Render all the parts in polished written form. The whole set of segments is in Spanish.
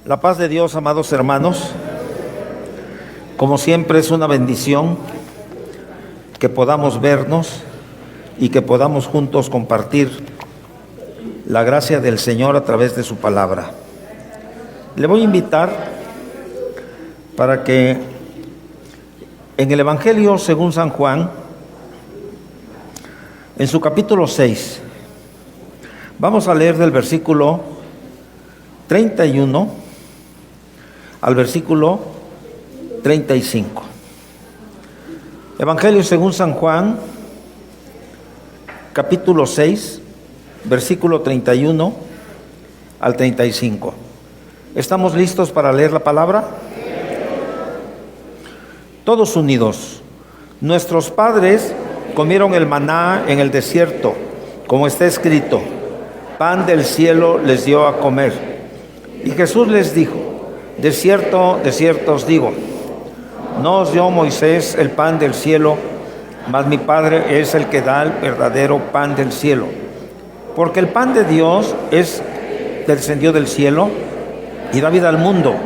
La paz de Dios, amados hermanos, como siempre es una bendición que podamos vernos y que podamos juntos compartir la gracia del Señor a través de su palabra. Le voy a invitar para que en el Evangelio según San Juan, en su capítulo 6, vamos a leer del versículo 31 al versículo 35. Evangelio según San Juan, capítulo 6, versículo 31 al 35. ¿Estamos listos para leer la palabra? Todos unidos. Nuestros padres comieron el maná en el desierto, como está escrito: pan del cielo les dio a comer. Y Jesús les dijo: de cierto, os digo, no os dio Moisés el pan del cielo, mas mi Padre es el que da el verdadero pan del cielo. Porque el pan de Dios descendió del cielo y da vida al mundo.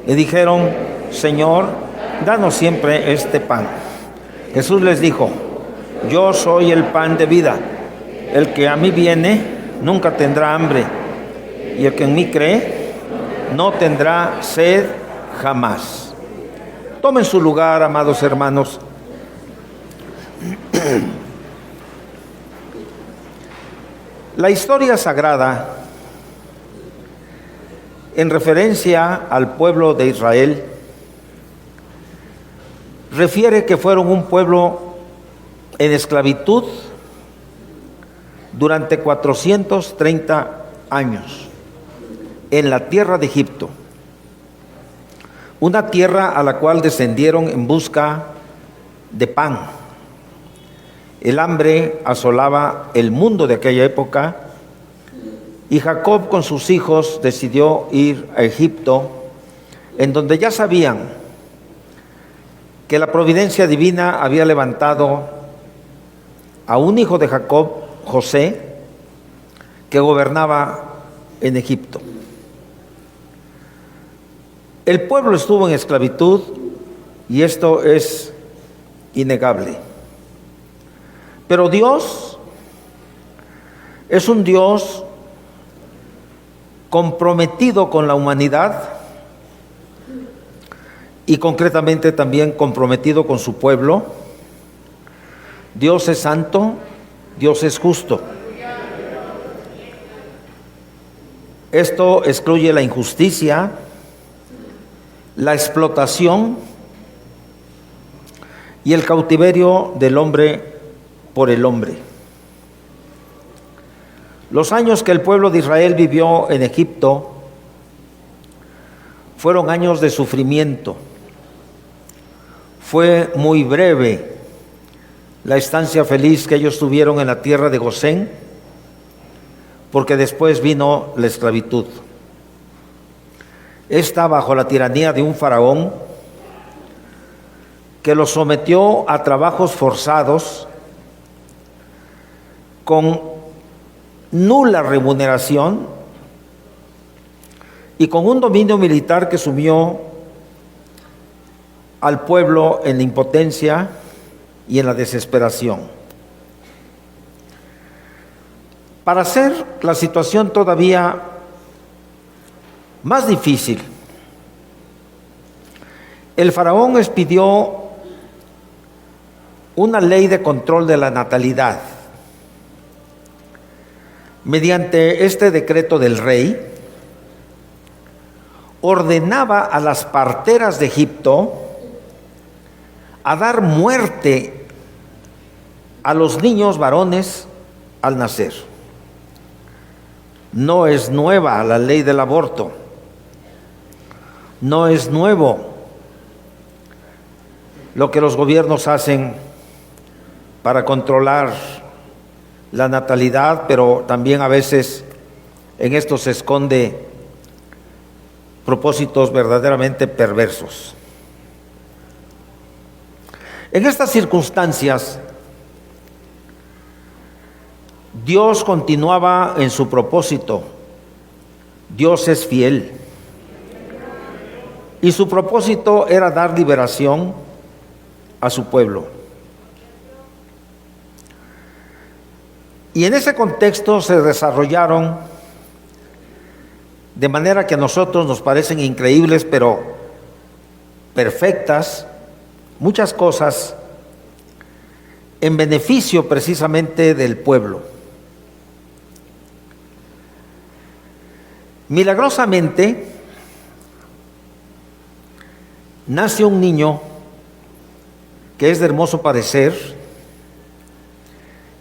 Le dijeron: Señor, danos siempre este pan. Jesús les dijo: yo soy el pan de vida. El que a mí viene nunca tendrá hambre, y el que en mí cree no tendrá sed jamás. Tomen su lugar, amados hermanos. La historia sagrada, en referencia al pueblo de Israel, refiere que fueron un pueblo en esclavitud durante 430 años en la tierra de Egipto, una tierra a la cual descendieron en busca de pan. El hambre asolaba el mundo de aquella época y Jacob con sus hijos decidió ir a Egipto, en donde ya sabían que la providencia divina había levantado a un hijo de Jacob, José, que gobernaba en Egipto. El pueblo estuvo en esclavitud y esto es innegable. Pero Dios es un Dios comprometido con la humanidad y concretamente también comprometido con su pueblo. Dios es santo, Dios es justo. Esto excluye la injusticia, la explotación y el cautiverio del hombre por el hombre. Los años que el pueblo de Israel vivió en Egipto fueron años de sufrimiento. Fue muy breve la estancia feliz que ellos tuvieron en la tierra de Gosén, porque después vino la esclavitud. Esta bajo la tiranía de un faraón que los sometió a trabajos forzados con nula remuneración y con un dominio militar que sumió al pueblo en la impotencia y en la desesperación. Para hacer la situación todavía más difícil, el faraón expidió una ley de control de la natalidad. Mediante este decreto del rey, ordenaba a las parteras de Egipto a dar muerte a los niños varones al nacer. No es nueva la ley del aborto. No es nuevo lo que los gobiernos hacen para controlar la natalidad, pero también a veces en esto se esconde propósitos verdaderamente perversos. En estas circunstancias, Dios continuaba en su propósito. Dios es fiel. y su propósito era dar liberación a su pueblo. Y en ese contexto se desarrollaron, de manera que a nosotros nos parecen increíbles, pero perfectas, muchas cosas en beneficio precisamente del pueblo. Milagrosamente, nace un niño que es de hermoso parecer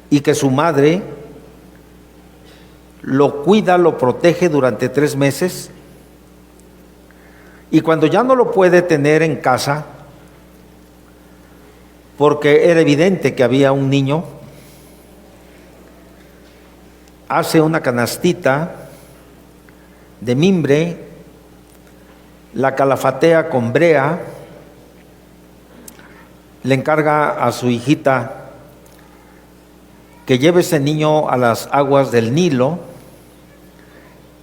y que su madre lo cuida, lo protege durante 3 meses, y cuando ya no lo puede tener en casa, porque era evidente que había un niño, hace una canastita de mimbre, la calafatea con brea, le encarga a su hijita que lleve ese niño a las aguas del Nilo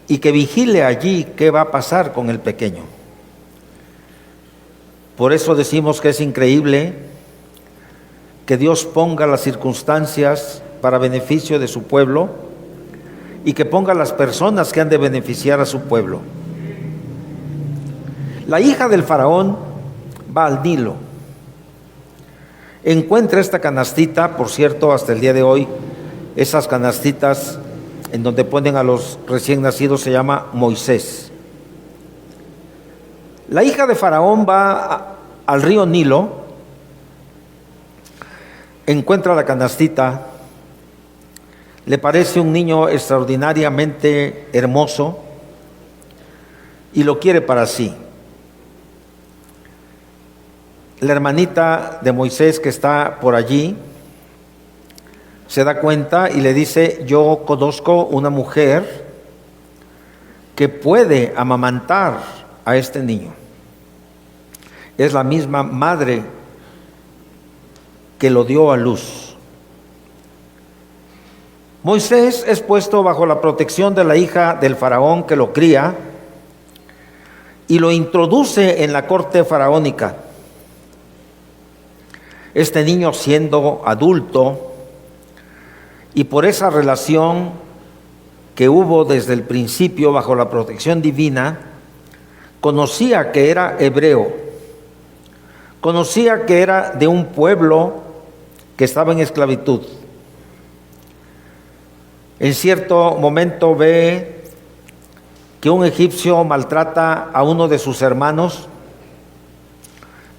y que vigile allí qué va a pasar con el pequeño. Por eso decimos que es increíble que Dios ponga las circunstancias para beneficio de su pueblo y que ponga las personas que han de beneficiar a su pueblo. La hija del faraón va al Nilo, encuentra esta canastita. Por cierto, hasta el día de hoy, esas canastitas en donde ponen a los recién nacidos se llama Moisés. La hija de faraón va al río Nilo, encuentra la canastita, le parece un niño extraordinariamente hermoso y lo quiere para sí. La hermanita de Moisés, que está por allí, se da cuenta y le dice: yo conozco una mujer que puede amamantar a este niño. Es la misma madre que lo dio a luz. Moisés es puesto bajo la protección de la hija del faraón que lo cría y lo introduce en la corte faraónica. Este niño, siendo adulto, y por esa relación que hubo desde el principio bajo la protección divina, conocía que era hebreo, conocía que era de un pueblo que estaba en esclavitud. En cierto momento ve que un egipcio maltrata a uno de sus hermanos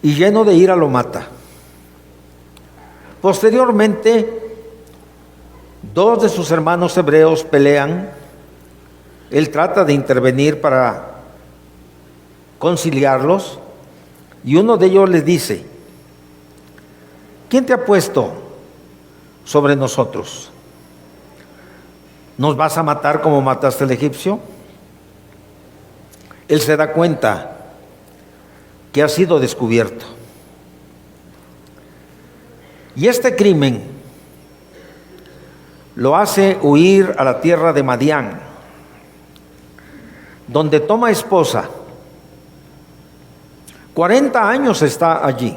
y, lleno de ira, lo mata. Posteriormente, 2 de sus hermanos hebreos pelean. Él trata de intervenir para conciliarlos y uno de ellos les dice: ¿quién te ha puesto sobre nosotros? ¿Nos vas a matar como mataste al egipcio? Él se da cuenta que ha sido descubierto. Y este crimen lo hace huir a la tierra de Madián, donde toma esposa. 40 años está allí.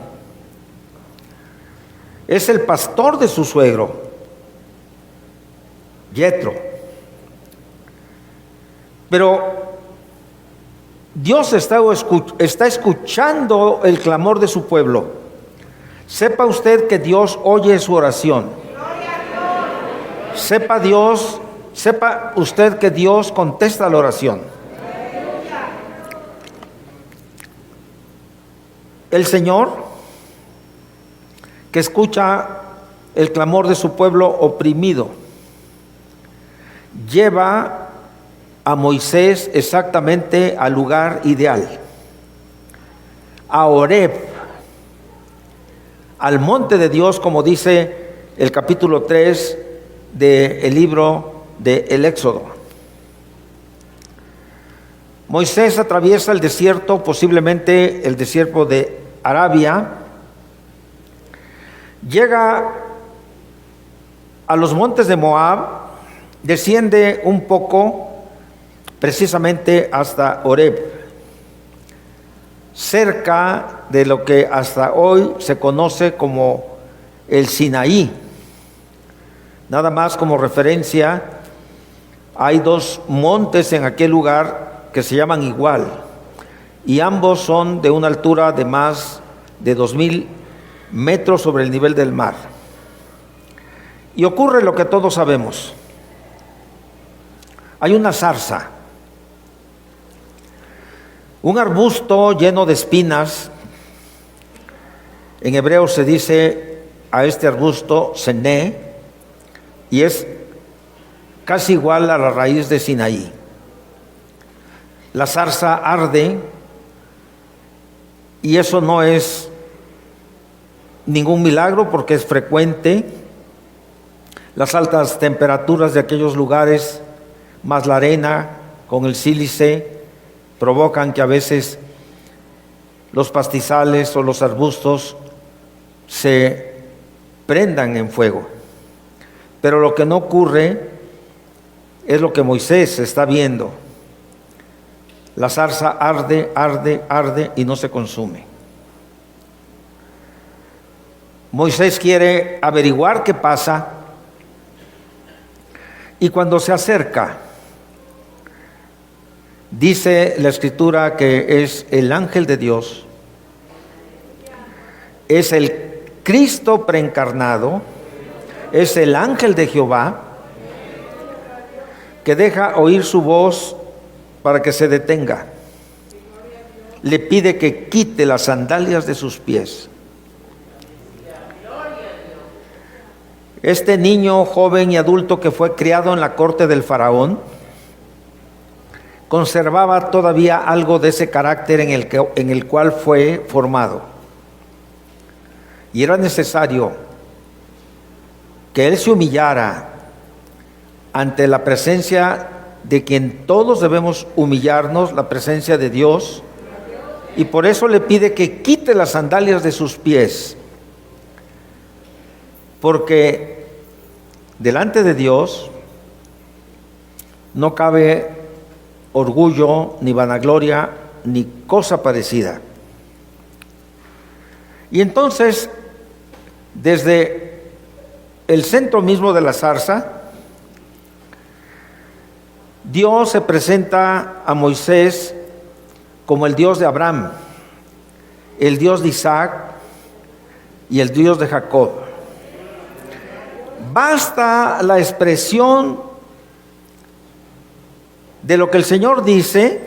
Es el pastor de su suegro, Yetro. Pero Dios está escuchando el clamor de su pueblo. Sepa usted que Dios oye su oración. Sepa usted que Dios contesta la oración. El Señor, que escucha el clamor de su pueblo oprimido, lleva a Moisés exactamente al lugar ideal, a Horeb, al monte de Dios, como dice el capítulo 3 del libro del Éxodo. Moisés atraviesa el desierto, posiblemente el desierto de Arabia, llega a los montes de Moab, desciende un poco precisamente hasta Horeb. cerca de lo que hasta hoy se conoce como el Sinaí. Nada más como referencia, hay dos montes en aquel lugar que se llaman igual, y ambos son de una altura de más de 2000 metros sobre el nivel del mar. Y ocurre lo que todos sabemos. Hay una zarza, un arbusto lleno de espinas. En hebreo se dice a este arbusto sené, y es casi igual a la raíz de Sinaí. La zarza arde, y eso no es ningún milagro porque es frecuente. Las altas temperaturas de aquellos lugares, más la arena con el sílice, provocan que a veces los pastizales o los arbustos se prendan en fuego. Pero lo que no ocurre es lo que Moisés está viendo. La zarza arde, arde, arde y no se consume. Moisés quiere averiguar qué pasa, y cuando se acerca, dice la Escritura que es el ángel de Dios, es el Cristo preencarnado, es el ángel de Jehová, que deja oír su voz para que se detenga. Le pide que quite las sandalias de sus pies. Este niño, joven y adulto que fue criado en la corte del faraón, conservaba todavía algo de ese carácter en el cual fue formado. Y era necesario que él se humillara ante la presencia de quien todos debemos humillarnos, la presencia de Dios, y por eso le pide que quite las sandalias de sus pies, porque delante de Dios no cabe orgullo, ni vanagloria, ni cosa parecida. Y entonces, desde el centro mismo de la zarza, Dios se presenta a Moisés como el Dios de Abraham, el Dios de Isaac y el Dios de Jacob. Basta la expresión de lo que el Señor dice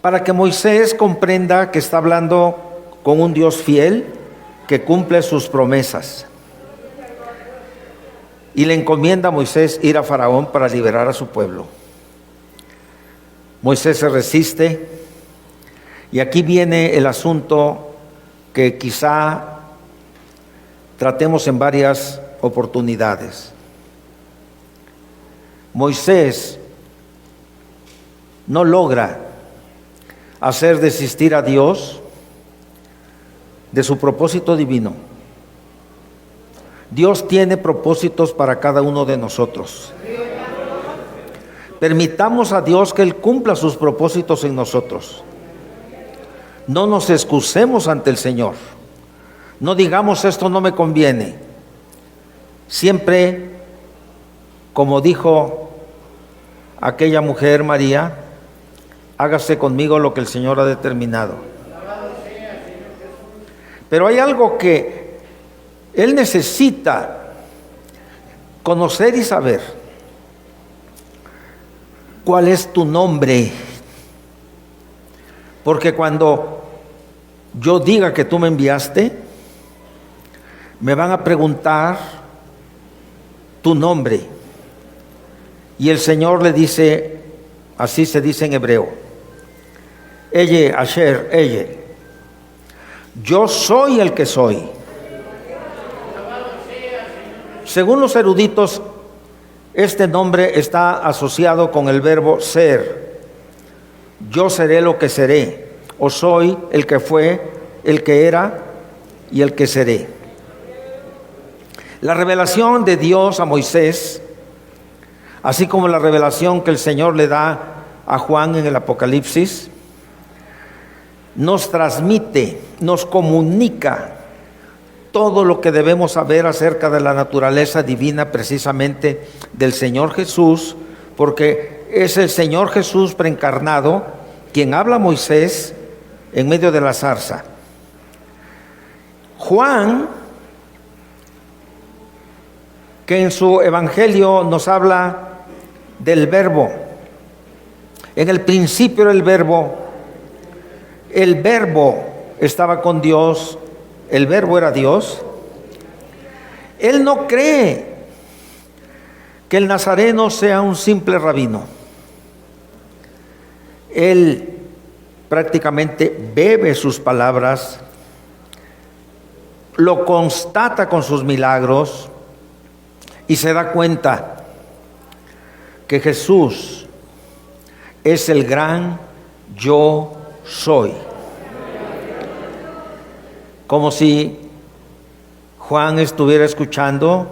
para que Moisés comprenda que está hablando con un Dios fiel que cumple sus promesas. Y le encomienda a Moisés ir a Faraón para liberar a su pueblo. Moisés se resiste, y aquí viene el asunto que quizá tratemos en varias oportunidades. Moisés no logra hacer desistir a Dios de su propósito divino. Dios tiene propósitos para cada uno de nosotros. Permitamos a Dios que Él cumpla sus propósitos en nosotros. No nos excusemos ante el Señor. No digamos esto no me conviene. Siempre, como dijo aquella mujer María, hágase conmigo lo que el Señor ha determinado. Pero hay algo que Él necesita conocer y saber. ¿Cuál es tu nombre? Porque cuando yo diga que tú me enviaste, me van a preguntar tu nombre. Y el Señor le dice, así se dice en hebreo, Eye, Asher, Eye, yo soy el que soy. Según los eruditos, este nombre está asociado con el verbo ser. Yo seré lo que seré, o soy el que fue, el que era y el que seré. La revelación de Dios a Moisés, así como la revelación que el Señor le da a Juan en el Apocalipsis, nos transmite, nos comunica todo lo que debemos saber acerca de la naturaleza divina precisamente del Señor Jesús, porque es el Señor Jesús preencarnado quien habla a Moisés en medio de la zarza. Juan, que en su evangelio nos habla del verbo. En el principio era el verbo estaba con Dios, el verbo era Dios. Él no cree que el nazareno sea un simple rabino. Él prácticamente bebe sus palabras, lo constata con sus milagros y se da cuenta que Jesús es el gran yo soy. Como si Juan estuviera escuchando,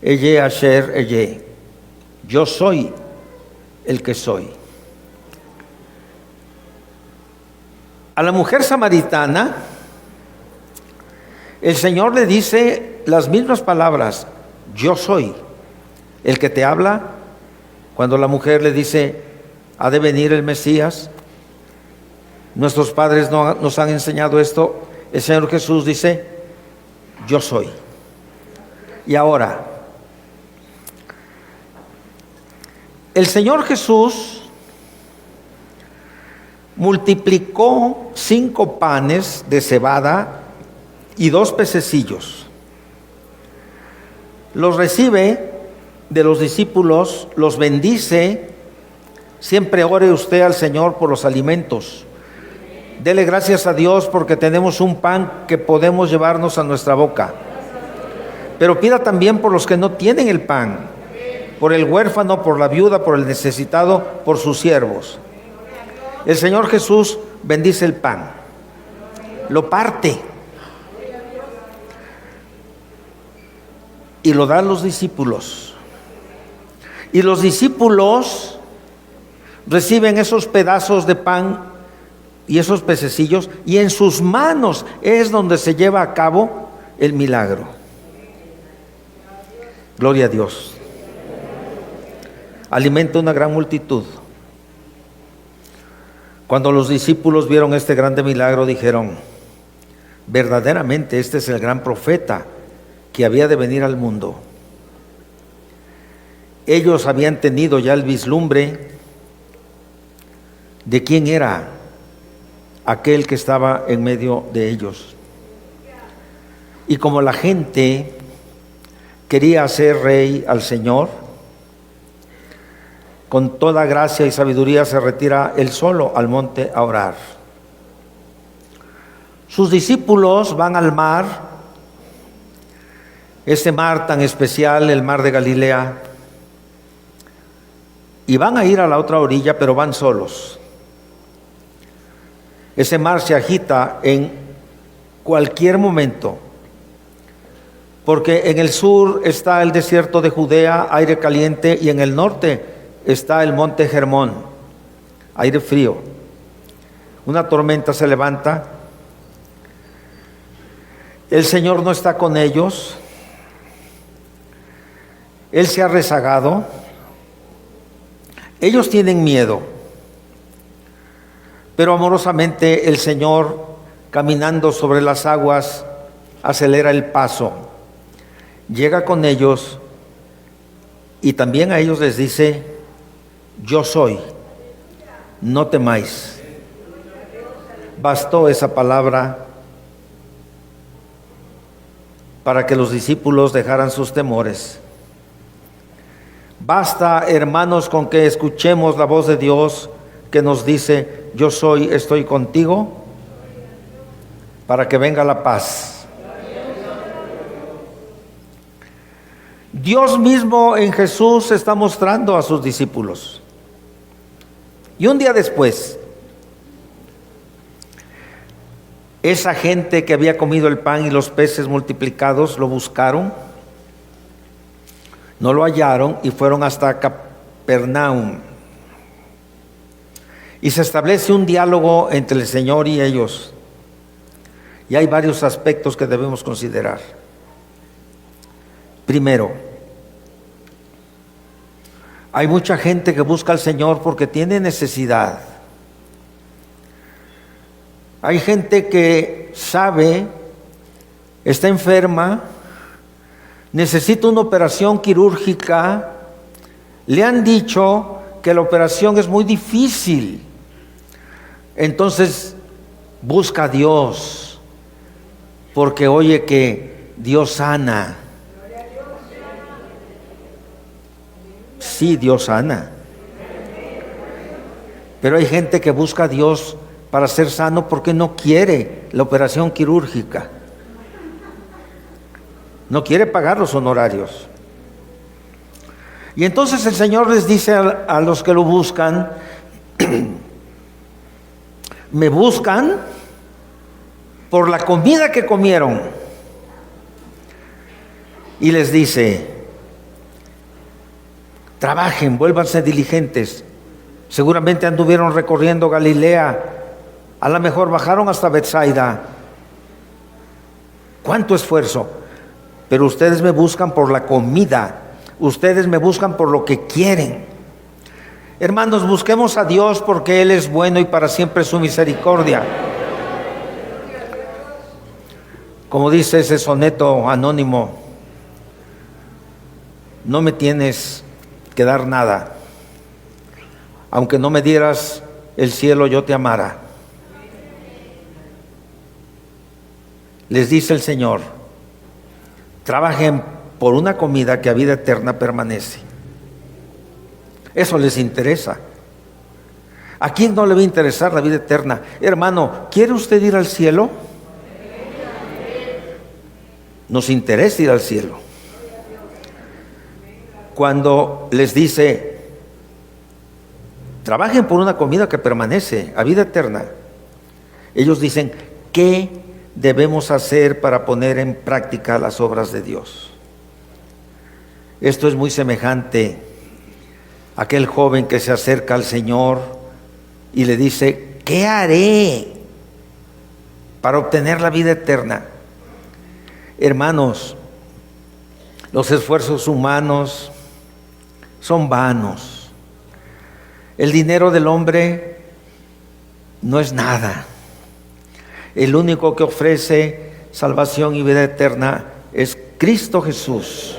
Eye Asher Eye, yo soy el que soy. A la mujer samaritana, el Señor le dice las mismas palabras, yo soy el que te habla. Cuando la mujer le dice, ha de venir el Mesías, nuestros padres nos han enseñado esto, el Señor Jesús dice, yo soy. Y ahora, el Señor Jesús multiplicó 5 panes de cebada y 2 pececillos. Los recibe de los discípulos, los bendice. Siempre ore usted al Señor por los alimentos. Dele gracias a Dios porque tenemos un pan que podemos llevarnos a nuestra boca. Pero pida también por los que no tienen el pan, por el huérfano, por la viuda, por el necesitado, por sus siervos. El Señor Jesús bendice el pan, lo parte y lo da a los discípulos. Y los discípulos reciben esos pedazos de pan y esos pececillos, y en sus manos es donde se lleva a cabo el milagro. Gloria a Dios. Alimenta una gran multitud. Cuando los discípulos vieron este grande milagro, dijeron, verdaderamente este es el gran profeta que había de venir al mundo. Ellos habían tenido ya el vislumbre de quién era aquel que estaba en medio de ellos. Y como la gente quería hacer rey al Señor, con toda gracia y sabiduría se retira él solo al monte a orar. Sus discípulos van al mar, este mar tan especial, el mar de Galilea, y van a ir a la otra orilla, pero van solos. Ese mar se agita en cualquier momento, porque en el sur está el desierto de Judea, aire caliente, y en el norte está el monte Hermón, aire frío. Una tormenta se levanta, el Señor no está con ellos, Él se ha rezagado, ellos tienen miedo. Pero amorosamente el Señor, caminando sobre las aguas, acelera el paso, llega con ellos y también a ellos les dice, yo soy, no temáis. Bastó esa palabra para que los discípulos dejaran sus temores. Basta, hermanos, con que escuchemos la voz de Dios que nos dice, yo soy, estoy contigo, para que venga la paz. Dios mismo en Jesús se está mostrando a sus discípulos. Y un día después, esa gente que había comido el pan y los peces multiplicados lo buscaron, no lo hallaron y fueron hasta Capernaum. Y se establece un diálogo entre el Señor y ellos. Y hay varios aspectos que debemos considerar. Primero, hay mucha gente que busca al Señor porque tiene necesidad. Hay gente que sabe, está enferma, necesita una operación quirúrgica. Le han dicho que la operación es muy difícil. Entonces busca a Dios, porque oye que Dios sana. Sí, Dios sana. Pero hay gente que busca a Dios para ser sano porque no quiere la operación quirúrgica. No quiere pagar los honorarios. Y entonces el Señor les dice a los que lo buscan, me buscan por la comida que comieron. Y les dice, trabajen, vuélvanse diligentes. Seguramente anduvieron recorriendo Galilea, a lo mejor bajaron hasta Betsaida. ¿Cuánto esfuerzo? Pero ustedes me buscan por la comida, ustedes me buscan por lo que quieren. Hermanos, busquemos a Dios porque Él es bueno y para siempre su misericordia. Como dice ese soneto anónimo, no me tienes que dar nada, aunque no me dieras el cielo yo te amara. Les dice el Señor, trabajen por una comida que a vida eterna permanece. Eso les interesa. ¿A quién no le va a interesar la vida eterna? Hermano, ¿quiere usted ir al cielo? Nos interesa ir al cielo. Cuando les dice, trabajen por una comida que permanece a vida eterna, ellos dicen, ¿qué debemos hacer para poner en práctica las obras de Dios? Esto es muy semejante a aquel joven que se acerca al Señor y le dice, ¿qué haré para obtener la vida eterna? Hermanos, los esfuerzos humanos son vanos. El dinero del hombre no es nada. El único que ofrece salvación y vida eterna es Cristo Jesús.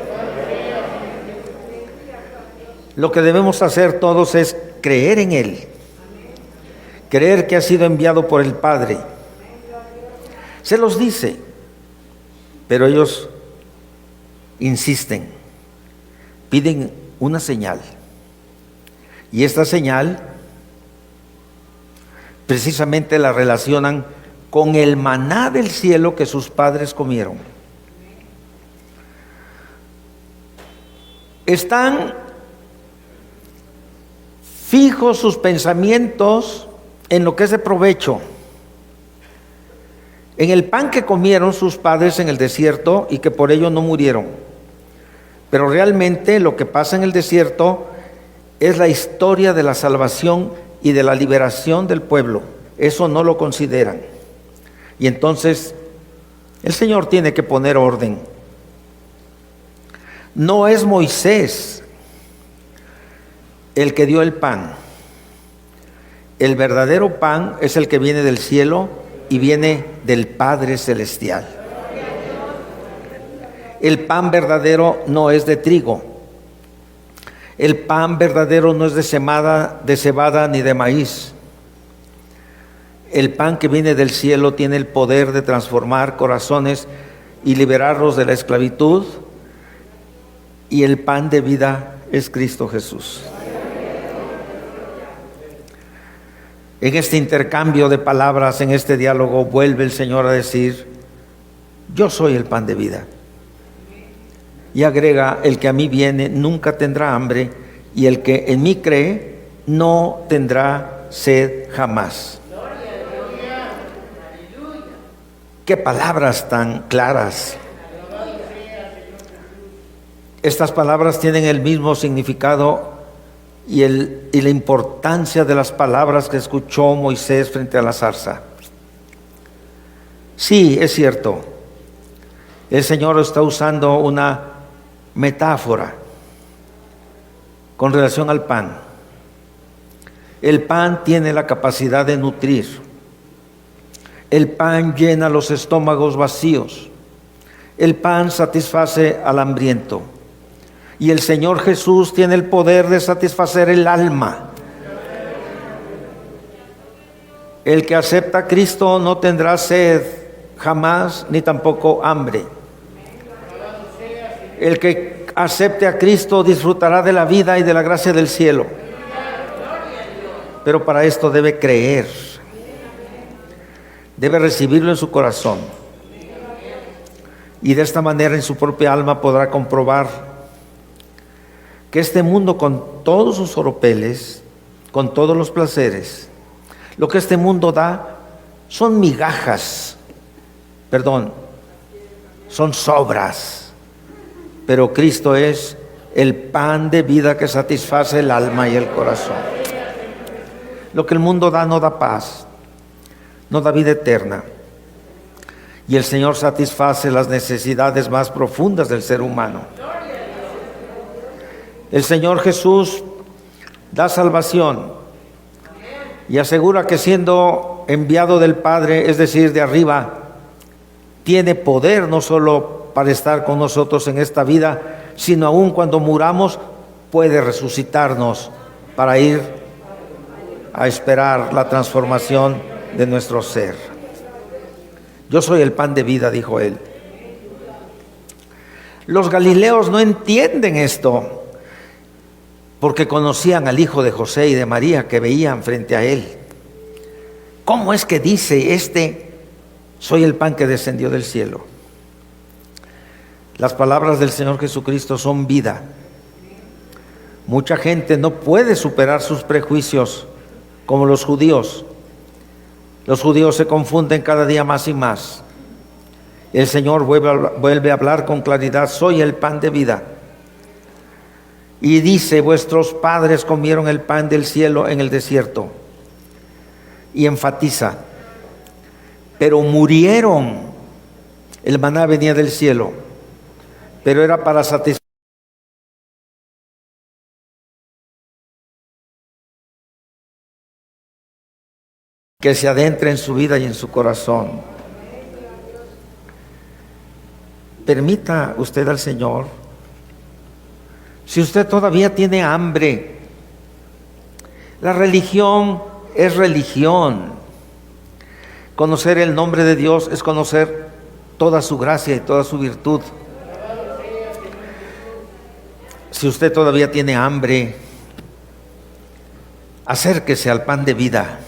Lo que debemos hacer todos es creer en Él, creer que ha sido enviado por el Padre. Se los dice, pero ellos insisten, piden una señal. Y esta señal precisamente la relacionan con el maná del cielo que sus padres comieron. Están fijos sus pensamientos en lo que es de provecho, en el pan que comieron sus padres en el desierto y que por ello no murieron. Pero realmente lo que pasa en el desierto es la historia de la salvación y de la liberación del pueblo. Eso no lo consideran. Y entonces el Señor tiene que poner orden. No es Moisés el que dio el pan. El verdadero pan es el que viene del cielo y viene del Padre Celestial. El pan verdadero no es de trigo. El pan verdadero no es de cebada ni de maíz. El pan que viene del cielo tiene el poder de transformar corazones y liberarlos de la esclavitud. Y el pan de vida es Cristo Jesús. En este intercambio de palabras, en este diálogo, vuelve el Señor a decir, yo soy el pan de vida. Y agrega, el que a mí viene nunca tendrá hambre, y el que en mí cree no tendrá sed jamás. Qué palabras tan claras. Estas palabras tienen el mismo significado y la importancia de las palabras que escuchó Moisés frente a la zarza. Sí, es cierto, el Señor está usando una metáfora con relación al pan. El pan tiene la capacidad de nutrir. El pan llena los estómagos vacíos. El pan satisface al hambriento. Y el Señor Jesús tiene el poder de satisfacer el alma. El que acepta a Cristo no tendrá sed jamás, ni tampoco hambre. El que acepte a Cristo disfrutará de la vida y de la gracia del cielo. Pero para esto debe creer, debe recibirlo en su corazón. Y de esta manera en su propia alma podrá comprobar que este mundo, con todos sus oropeles, con todos los placeres, lo que este mundo da son migajas, son sobras. Pero Cristo es el pan de vida que satisface el alma y el corazón. Lo que el mundo da no da paz, no da vida eterna. Y el Señor satisface las necesidades más profundas del ser humano. El Señor Jesús da salvación y asegura que siendo enviado del Padre, es decir, de arriba, tiene poder no solo para estar con nosotros en esta vida, sino aún cuando muramos puede resucitarnos para ir a esperar la transformación de nuestro ser. Yo soy el pan de vida, dijo él. Los galileos no entienden esto, porque conocían al hijo de José y de María que veían frente a él. ¿Cómo es que dice soy el pan que descendió del cielo? Las palabras del Señor Jesucristo son vida. Mucha gente no puede superar sus prejuicios como los judíos. Los judíos se confunden cada día más y más. El Señor vuelve a hablar con claridad: soy el pan de vida. Y dice: vuestros padres comieron el pan del cielo en el desierto. Y enfatiza: pero murieron. El maná venía del cielo, pero era para satisfacer que se adentre en su vida y en su corazón. Permita usted al Señor. Si usted todavía tiene hambre, la religión es religión. Conocer el nombre de Dios es conocer toda su gracia y toda su virtud. Si usted todavía tiene hambre, acérquese al pan de vida.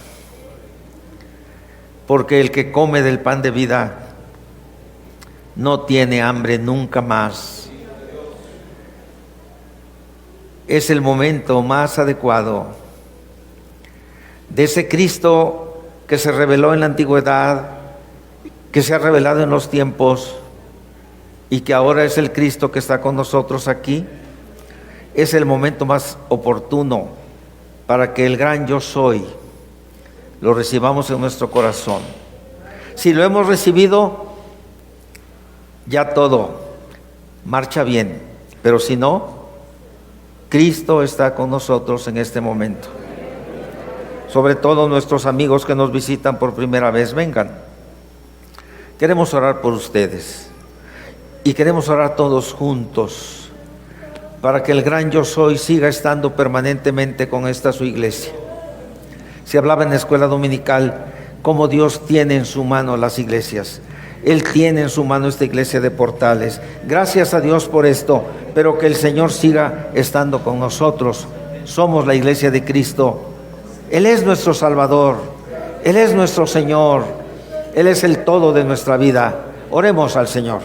Porque el que come del pan de vida no tiene hambre nunca más. Es el momento más adecuado de ese Cristo que se reveló en la antigüedad, que se ha revelado en los tiempos y que ahora es el Cristo que está con nosotros aquí. Es el momento más oportuno para que el gran yo soy lo recibamos en nuestro corazón. Si lo hemos recibido, ya todo marcha bien. Pero si no, Cristo está con nosotros en este momento. Sobre todo nuestros amigos que nos visitan por primera vez, vengan. Queremos orar por ustedes. Y queremos orar todos juntos para que el gran yo soy siga estando permanentemente con esta su iglesia. Se hablaba en la escuela dominical cómo Dios tiene en su mano las iglesias. Él tiene en su mano esta iglesia de Portales. Gracias a Dios por esto, pero que el Señor siga estando con nosotros. Somos la iglesia de Cristo. Él es nuestro Salvador. Él es nuestro Señor. Él es el todo de nuestra vida. Oremos al Señor.